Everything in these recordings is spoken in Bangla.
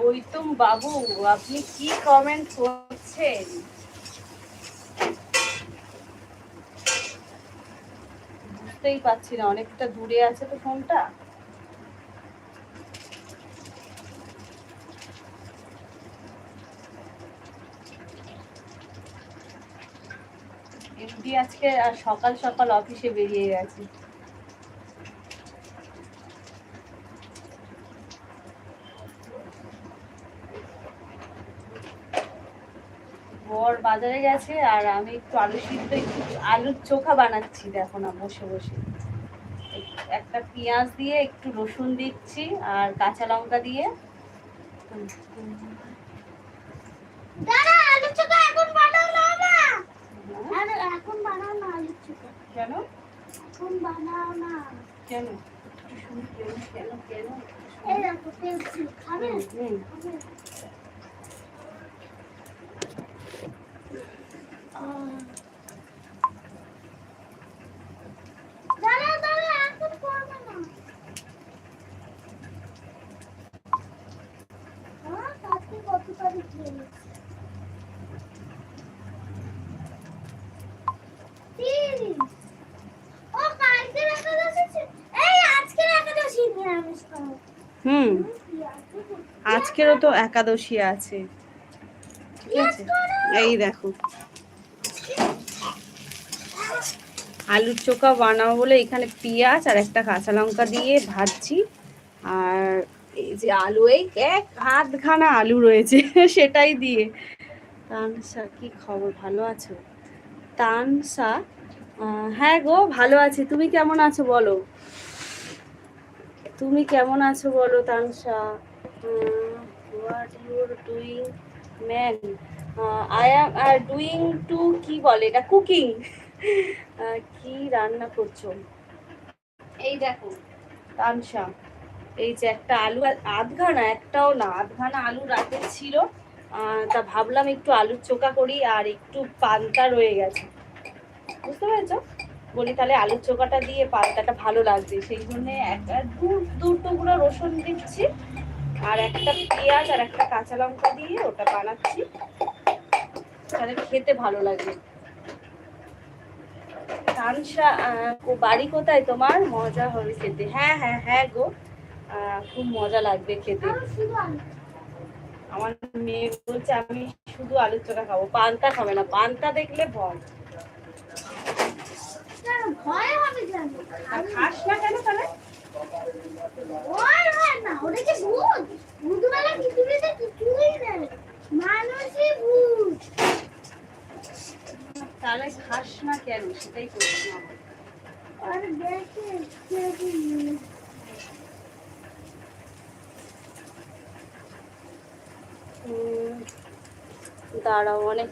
গৈতুম বাবু, আপনি কি কমেন্ট করছেন? বুঝতেই পারছি না, অনেকটা দূরে আছে তো ফোনটা। এমডি আজকে সকাল সকাল অফিসে বেরিয়ে গেছে। বর বাজারে গেছে আর আমি একটু আলু সিদ্ধ, একটু আলুর চোখা বানাচ্ছি। দেখো না, বসে বসে একটা পেঁয়াজ দিয়ে একটু রসুন দিচ্ছি আর কাঁচা লঙ্কা দিয়ে। আলুর চোখা এখন বানাও না। এখন বানাও না আলুর চোখা। কেন এখন বানাও না? কেন কেন কেন? এই দেখো তেল খাবে। আজকেরও তো একাদশী আছে, ঠিক আছে। এই দেখো আলুর চোখা বানাবো বলে এখানে পেঁয়াজ আর একটা কাঁচা লঙ্কা দিয়ে ভাজছি। আর এই যে আলু, এই এক আধখানা আলু রয়েছে সেটাই দিয়ে। তানসা, কি খবর, ভালো আছো? তানসা, হ্যাঁ গো ভালো আছি। তুমি কেমন আছো বলো? তুমি কেমন আছো বলো Tansa? What your doing man? I am doing too, কি বলে এটা, কুকিং। কি রান্না করছো? এই দেখো তানসা, এই যে একটা আলু, আধখানা, একটাও না, আধখানা আলু রাতের ছিল। তা ভাবলাম একটু আলুর চোখা করি, আর একটু পান্তা রয়ে গেছে, বুঝতে পেরেছো? বলি তাহলে আলুর চোখাটা দিয়ে পান্তাটা ভালো লাগবে, সেই জন্য একটা দু টুকরো রসুন দিচ্ছি আর একটা পেঁয়াজ আর একটা কাঁচা লঙ্কা দিয়ে ওটা বানাচ্ছি, তাহলে খেতে ভালো লাগবে। তানসা, বাড়ি কোথায় তোমার? মজা হবে খেতে। হ্যাঁ হ্যাঁ হ্যাঁ গো, খুব মজা লাগবে খেতে। আমার মেয়ে বলছে আমি শুধু আলুর চোখা খাবো, পান্তা খাবে না, পান্তা দেখলে ভয়। ভয় হবে কেন? খাস না কেন তাহলে? ভয় হয় না, ওটা কি ভূত? ভূতবেলা পৃথিবীতে কিছুই নেই, মানুষই ভূত। তাহলে খাস না কেন, সেটাই করছি। আর দেখে দাঁড়াও, অনেক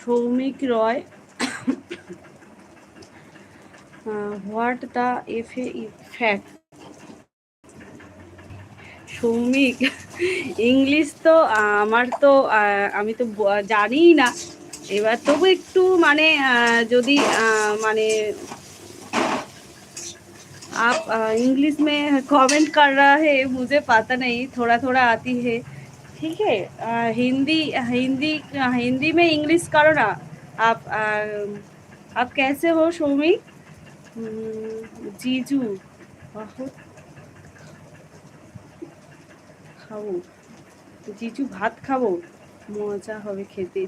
Soumik Roy, what the effect? Soumik, English তো আমার তো আমি তো জানিই না, এবার তবু একটু মানে যদি মানে आप इंग्लिश में कमेंट कर रहा है, मुझे पता नहीं, थोड़ा थोड़ा आती है, ठीक है। हिंदी हिंदी हिंदी में इंग्लिश करो ना आप कैसे हो सौमिक? जीजू बहुत খাবো, জিজু ভাত খাবো, মজা হবে খেতে।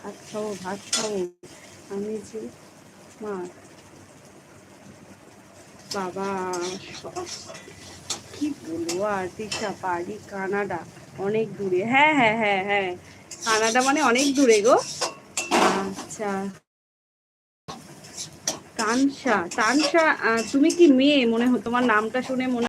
ভাত খাবো, ভাত খাবো, আমি যে মা বাবা, কি বলবো আর। দিশা, বাড়ি কানাডা, অনেক দূরে। হ্যাঁ হ্যাঁ হ্যাঁ হ্যাঁ, কানাডা মানে অনেক দূরে গো। আচ্ছা তানসা, তানসা তুমি কি মেয়ে? মনে হয় তোমার নামটা শুনে মনে